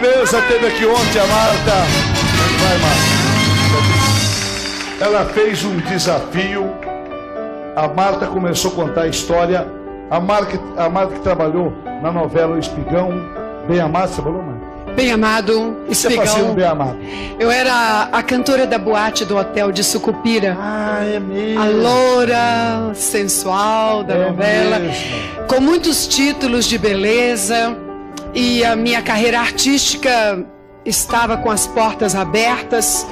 beleza, teve aqui ontem a Marta. Vai, Marta. Ela fez um desafio. A Marta começou a contar a história. A Marta que trabalhou na novela O Espigão. Bem Amado, você falou, mãe? Bem Amado, Espigão. Você fazia no Bem Amado? Eu era a cantora da boate do hotel de Sucupira. Ah, é mesmo? A loura sensual da novela. Mesmo. Com muitos títulos de beleza. E a minha carreira artística estava com as portas abertas.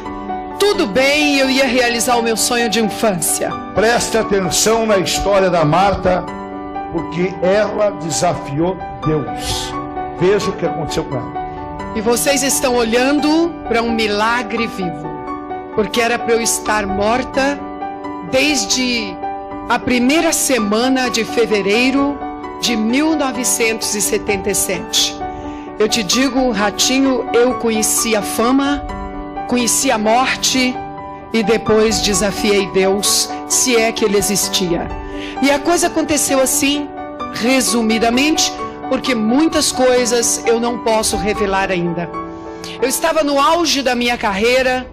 Tudo bem, eu ia realizar o meu sonho de infância. Preste atenção na história da Marta, porque ela desafiou Deus. Veja o que aconteceu com ela. E vocês estão olhando para um milagre vivo. Porque era para eu estar morta desde a primeira semana de fevereiro de 1977. Eu te digo, Ratinho, eu conheci a fama, conheci a morte e depois desafiei Deus, se é que ele existia. E a coisa aconteceu assim, resumidamente, porque muitas coisas eu não posso revelar ainda. Eu estava no auge da minha carreira,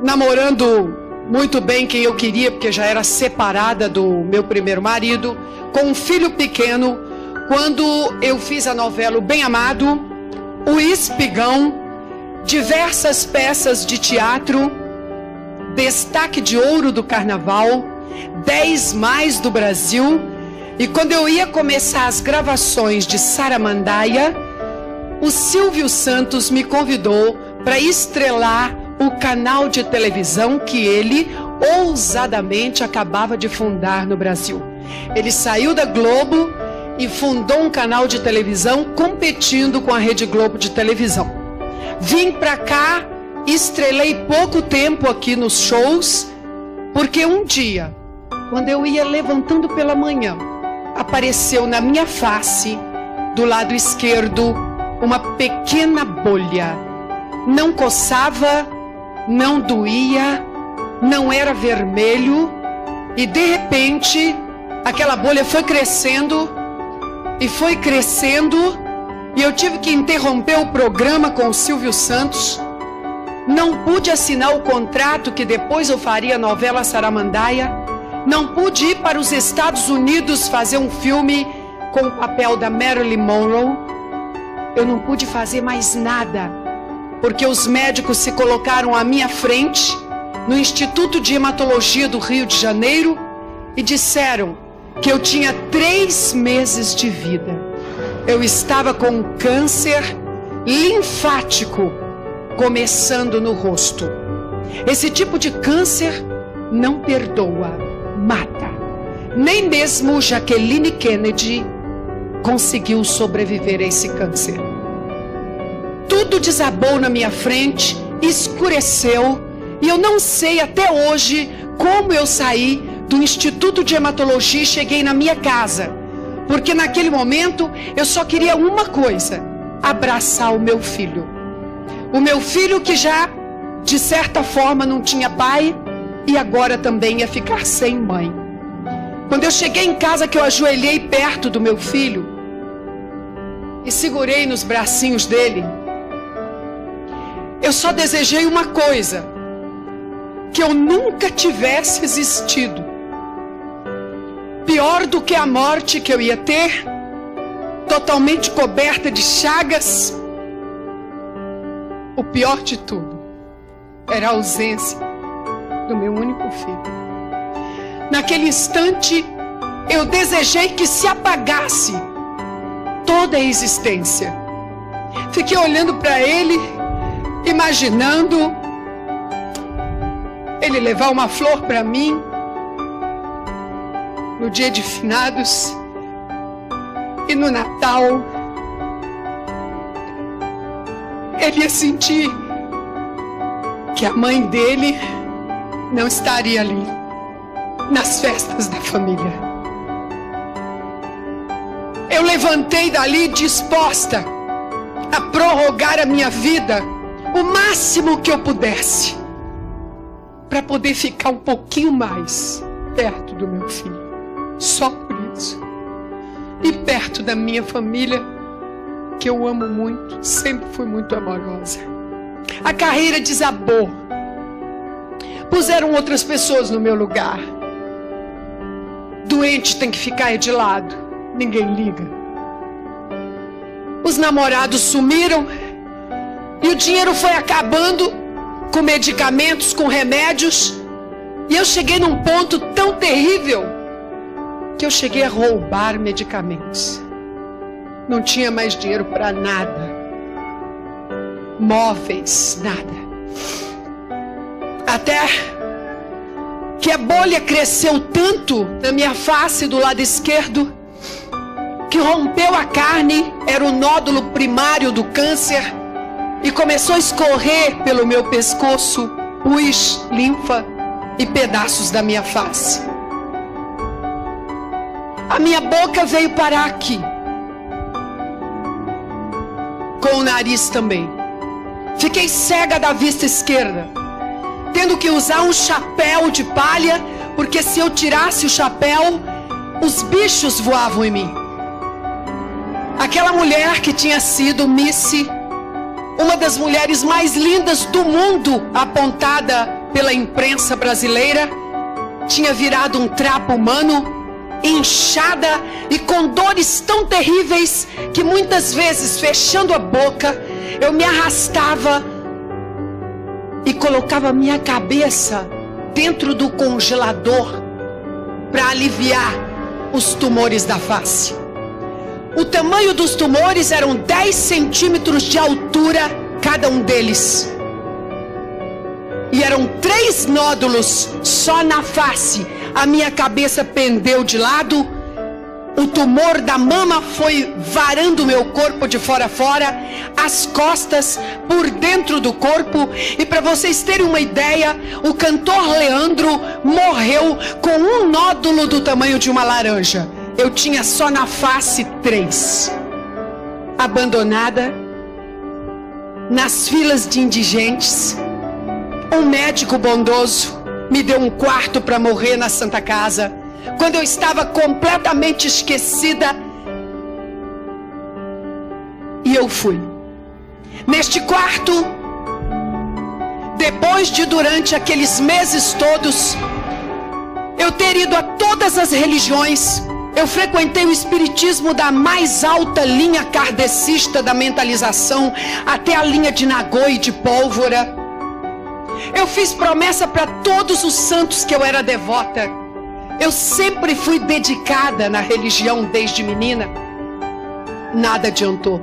namorando muito bem quem eu queria, porque já era separada do meu primeiro marido, com um filho pequeno, quando eu fiz a novela O Bem Amado, O Espigão, diversas peças de teatro, destaque de ouro do carnaval, 10 mais do Brasil. E quando eu ia começar as gravações de Saramandaia, o Silvio Santos me convidou para estrelar o canal de televisão que ele ousadamente acabava de fundar no Brasil. Ele saiu da Globo e fundou um canal de televisão competindo com a Rede Globo de televisão. Vim para cá, estrelei pouco tempo aqui nos shows, porque um dia, quando eu ia levantando pela manhã, apareceu na minha face, do lado esquerdo, uma pequena bolha. Não coçava, não doía, não era vermelho, e de repente, aquela bolha foi crescendo, e eu tive que interromper o programa com o Silvio Santos. Não pude assinar o contrato que depois eu faria a novela Saramandaia. Não pude ir para os Estados Unidos fazer um filme com o papel da Marilyn Monroe. Eu não pude fazer mais nada, porque os médicos se colocaram à minha frente no Instituto de Hematologia do Rio de Janeiro e disseram que eu tinha 3 meses de vida. Eu estava com um câncer linfático começando no rosto. Esse tipo de câncer não perdoa, mata. Nem mesmo Jacqueline Kennedy conseguiu sobreviver a esse câncer. Tudo desabou na minha frente, escureceu, e eu não sei até hoje como eu saí do Instituto de Hematologia e cheguei na minha casa. Porque naquele momento eu só queria uma coisa: abraçar o meu filho. O meu filho que já, de certa forma, não tinha pai e agora também ia ficar sem mãe. Quando eu cheguei em casa, que eu ajoelhei perto do meu filho e segurei nos bracinhos dele, eu só desejei uma coisa: que eu nunca tivesse existido. Pior do que a morte que eu ia ter, totalmente coberta de chagas, o pior de tudo era a ausência do meu único filho. Naquele instante, eu desejei que se apagasse toda a existência. Fiquei olhando para ele, imaginando ele levar uma flor para mim no dia de finados e no Natal. Ele ia sentir que a mãe dele não estaria ali nas festas da família. Eu levantei dali disposta a prorrogar a minha vida o máximo que eu pudesse, para poder ficar um pouquinho mais perto do meu filho. Só por isso. E perto da minha família, que eu amo muito, sempre fui muito amorosa. A carreira desabou. Puseram outras pessoas no meu lugar. Doente tem que ficar de lado, ninguém liga. Os namorados sumiram e o dinheiro foi acabando com medicamentos, com remédios. E eu cheguei num ponto tão terrível que eu cheguei a roubar medicamentos. Não tinha mais dinheiro para nada. Móveis, nada. Até que a bolha cresceu tanto na minha face do lado esquerdo que rompeu a carne, era o nódulo primário do câncer, e começou a escorrer pelo meu pescoço pus, linfa e pedaços da minha face. A minha boca veio parar aqui, com o nariz também. Fiquei cega da vista esquerda, tendo que usar um chapéu de palha, porque se eu tirasse o chapéu, os bichos voavam em mim. Aquela mulher que tinha sido Missy, uma das mulheres mais lindas do mundo, apontada pela imprensa brasileira, tinha virado um trapo humano, inchada e com dores tão terríveis que muitas vezes, fechando a boca, eu me arrastava e colocava minha cabeça dentro do congelador para aliviar os tumores da face. O tamanho dos tumores eram 10 centímetros de altura cada um deles. E eram 3 nódulos só na face. A minha cabeça pendeu de lado. O tumor da mama foi varando meu corpo de fora a fora, as costas, por dentro do corpo. E para vocês terem uma ideia, o cantor Leandro morreu com um nódulo do tamanho de uma laranja. Eu tinha só na face 3. Abandonada, nas filas de indigentes. Um médico bondoso me deu um quarto para morrer na Santa Casa, quando eu estava completamente esquecida. E eu fui. Neste quarto, depois de durante aqueles meses todos, eu ter ido a todas as religiões, eu frequentei o espiritismo da mais alta linha kardecista da mentalização, até a linha de Nagô e de Pólvora. Eu fiz promessa para todos os santos que eu era devota. Eu sempre fui dedicada na religião desde menina. Nada adiantou.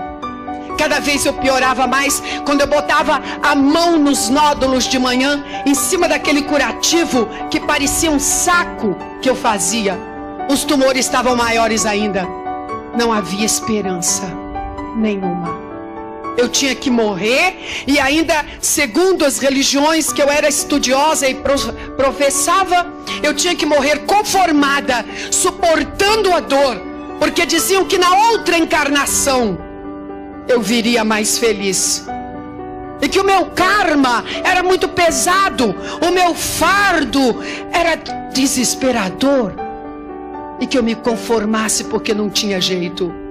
Cada vez eu piorava mais quando eu botava a mão nos nódulos de manhã, em cima daquele curativo que parecia um saco que eu fazia. Os tumores estavam maiores ainda. Não havia esperança nenhuma. Eu tinha que morrer, e ainda, segundo as religiões que eu era estudiosa e professava, eu tinha que morrer conformada, suportando a dor, porque diziam que na outra encarnação eu viria mais feliz. E que o meu karma era muito pesado, o meu fardo era desesperador, e que eu me conformasse porque não tinha jeito.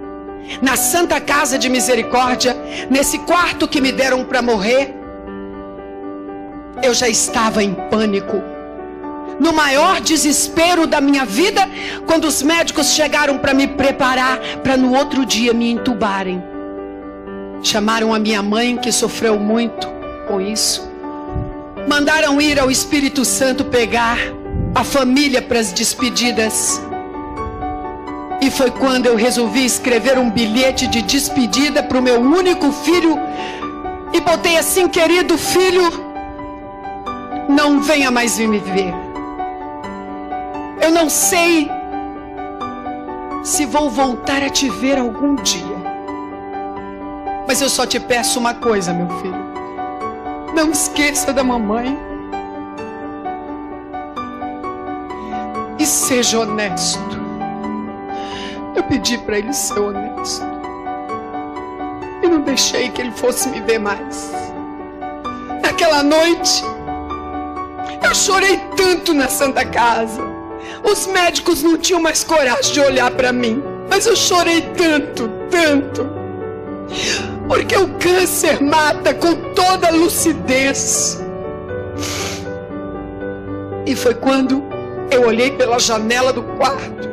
Na Santa Casa de Misericórdia, nesse quarto que me deram para morrer, eu já estava em pânico, no maior desespero da minha vida, quando os médicos chegaram para me preparar para no outro dia me entubarem. Chamaram a minha mãe, que sofreu muito com isso. Mandaram ir ao Espírito Santo pegar a família para as despedidas. E foi quando eu resolvi escrever um bilhete de despedida para o meu único filho. E botei assim: querido filho, não venha mais me ver. Eu não sei se vou voltar a te ver algum dia, mas eu só te peço uma coisa, meu filho: não esqueça da mamãe. E seja honesto. Eu pedi para ele ser honesto, e não deixei que ele fosse me ver mais. Naquela noite, eu chorei tanto na Santa Casa. Os médicos não tinham mais coragem de olhar para mim, mas eu chorei tanto, tanto. Porque o câncer mata com toda lucidez. E foi quando eu olhei pela janela do quarto,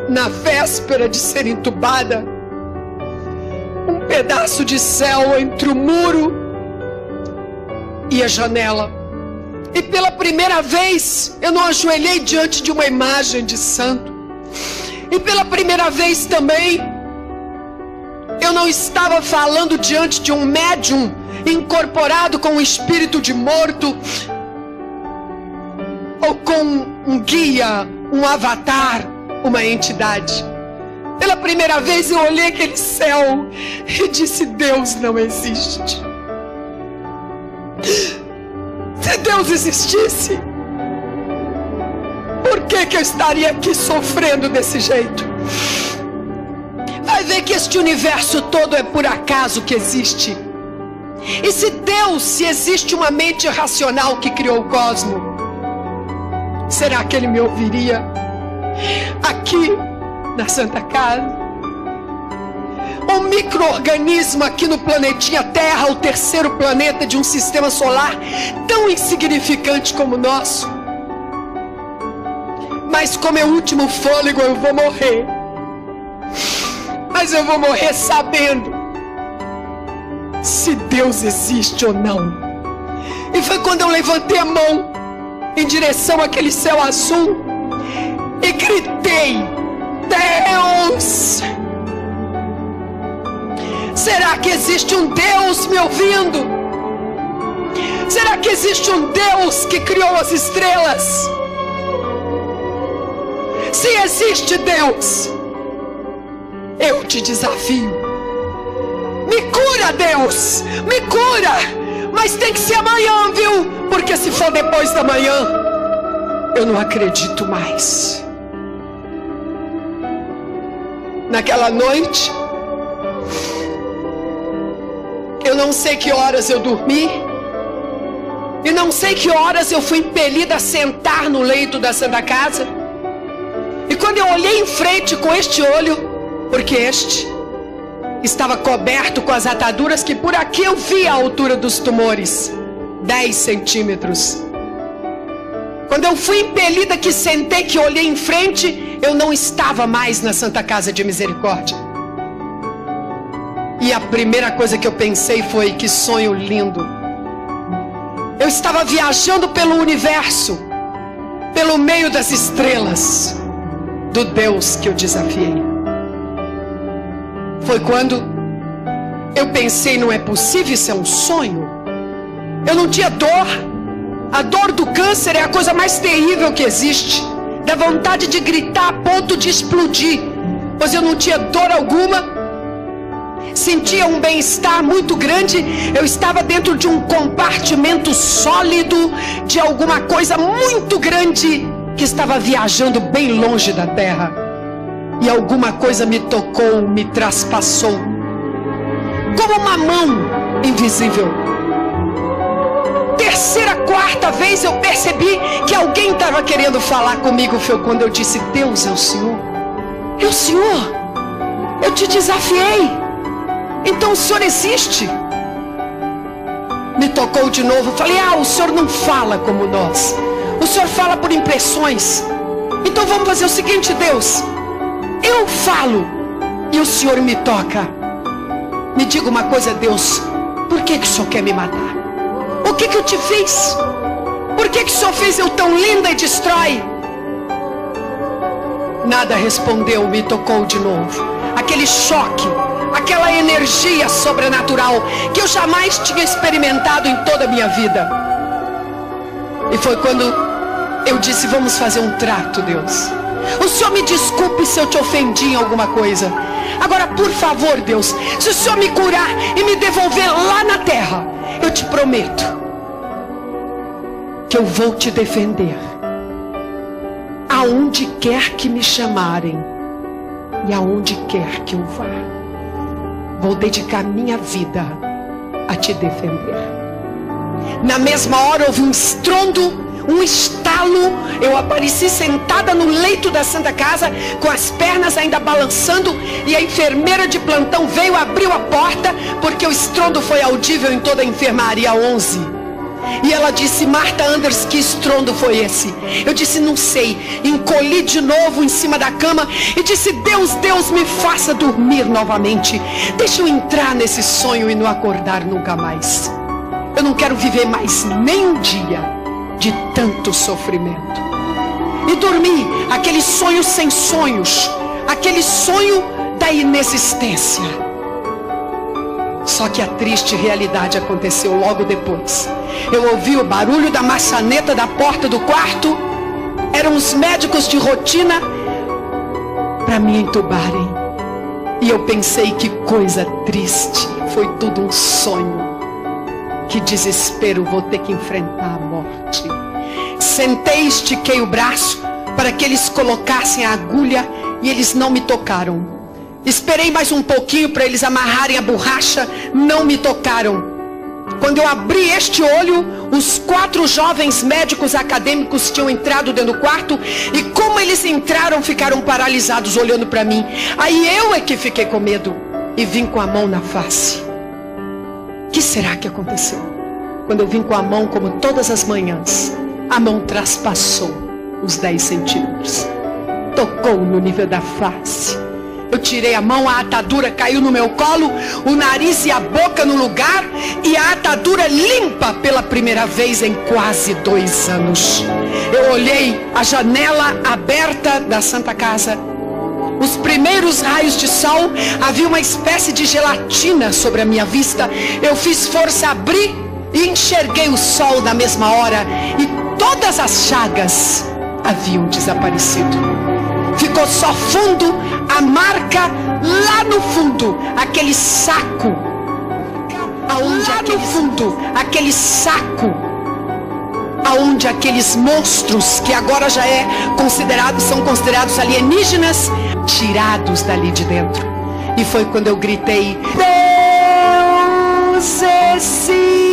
na véspera de ser entubada, um pedaço de céu entre o muro e a janela. E pela primeira vez eu não ajoelhei diante de uma imagem de santo. E pela primeira vez também eu não estava falando diante de um médium incorporado com um espírito de morto, ou com um guia, um avatar, uma entidade. Pela primeira vez eu olhei aquele céu e disse: Deus não existe. Se Deus existisse, por que eu estaria aqui sofrendo desse jeito? Vai ver que este universo todo é por acaso que existe. E se existe uma mente racional que criou o cosmos, será que Ele me ouviria aqui na Santa Casa? Um micro-organismo aqui no planetinha Terra, o terceiro planeta de um sistema solar tão insignificante como o nosso. Mas com meu último fôlego eu vou morrer. Mas eu vou morrer sabendo se Deus existe ou não. E foi quando eu levantei a mão em direção àquele céu azul e gritei: Deus! Será que existe um Deus me ouvindo? Será que existe um Deus que criou as estrelas? Se existe Deus, eu te desafio. Me cura, Deus! Me cura! Mas tem que ser amanhã, viu? Porque se for depois da manhã, eu não acredito mais. Naquela noite, eu não sei que horas eu dormi, e não sei que horas eu fui impelida a sentar no leito da Santa Casa. E quando eu olhei em frente com este olho, porque este estava coberto com as ataduras que por aqui eu vi a altura dos tumores, 10 centímetros. Quando eu fui impelida que sentei, que olhei em frente, eu não estava mais na Santa Casa de Misericórdia. E a primeira coisa que eu pensei foi: que sonho lindo. Eu estava viajando pelo universo, pelo meio das estrelas do Deus que eu desafiei. Foi quando eu pensei: não é possível, isso é um sonho. Eu não tinha dor. A dor do câncer é a coisa mais terrível que existe. Dá vontade de gritar a ponto de explodir, pois eu não tinha dor alguma. Sentia um bem-estar muito grande. Eu estava dentro de um compartimento sólido de alguma coisa muito grande que estava viajando bem longe da Terra. E alguma coisa me tocou, me traspassou, como uma mão invisível. Terceira, quarta vez eu percebi que alguém estava querendo falar comigo. Foi quando eu disse: Deus, é o Senhor. É o Senhor. Eu te desafiei. Então o Senhor existe. Me tocou de novo. Falei: o Senhor não fala como nós. O Senhor fala por impressões. Então vamos fazer o seguinte, Deus. Eu falo e o Senhor me toca. Me diga uma coisa, Deus. Por que o Senhor quer me matar? O que eu te fiz? Por que o Senhor fez eu tão linda e destrói? Nada respondeu. Me tocou de novo. Aquele choque, aquela energia sobrenatural que eu jamais tinha experimentado em toda a minha vida. E foi quando eu disse: vamos fazer um trato, Deus. O Senhor me desculpe se eu te ofendi em alguma coisa. Agora, por favor, Deus, se o Senhor me curar e me devolver lá na terra, eu te prometo que eu vou te defender aonde quer que me chamarem e aonde quer que eu vá. Vou dedicar minha vida a te defender. Na mesma hora houve um estrondo, um estalo, eu apareci sentada no leito da Santa Casa, com as pernas ainda balançando, e a enfermeira de plantão veio, abriu a porta, porque o estrondo foi audível em toda a enfermaria 11. E ela disse: Marta Anders, que estrondo foi esse? Eu disse: não sei. Encolhi de novo em cima da cama e disse: Deus, Deus, me faça dormir novamente. Deixa eu entrar nesse sonho e não acordar nunca mais. Eu não quero viver mais nem um dia de tanto sofrimento. E dormi, aquele sonho sem sonhos, aquele sonho da inexistência. Só que a triste realidade aconteceu logo depois. Eu ouvi o barulho da maçaneta da porta do quarto. Eram os médicos de rotina para me entubarem. E eu pensei: que coisa triste, foi tudo um sonho. Que desespero, vou ter que enfrentar a morte. Sentei, estiquei o braço para que eles colocassem a agulha e eles não me tocaram. Esperei mais um pouquinho para eles amarrarem a borracha, não me tocaram. Quando eu abri este olho, os 4 jovens médicos acadêmicos tinham entrado dentro do quarto, e como eles entraram, ficaram paralisados olhando para mim. Aí eu é que fiquei com medo e vim com a mão na face. O que será que aconteceu? Quando eu vim com a mão, como todas as manhãs, a mão traspassou os 10 centímetros, tocou no nível da face. Eu tirei a mão, a atadura caiu no meu colo, o nariz e a boca no lugar, e a atadura limpa pela primeira vez em quase 2 anos. Eu olhei a janela aberta da Santa Casa. Os primeiros raios de sol, havia uma espécie de gelatina sobre a minha vista. Eu fiz força, abri e enxerguei o sol na mesma hora, e todas as chagas haviam desaparecido. Ficou só fundo, a marca lá no fundo, aquele saco, aonde aquele fundo, aquele saco, aonde aqueles monstros que agora já são considerados alienígenas, tirados dali de dentro. E foi quando eu gritei: Deus existe.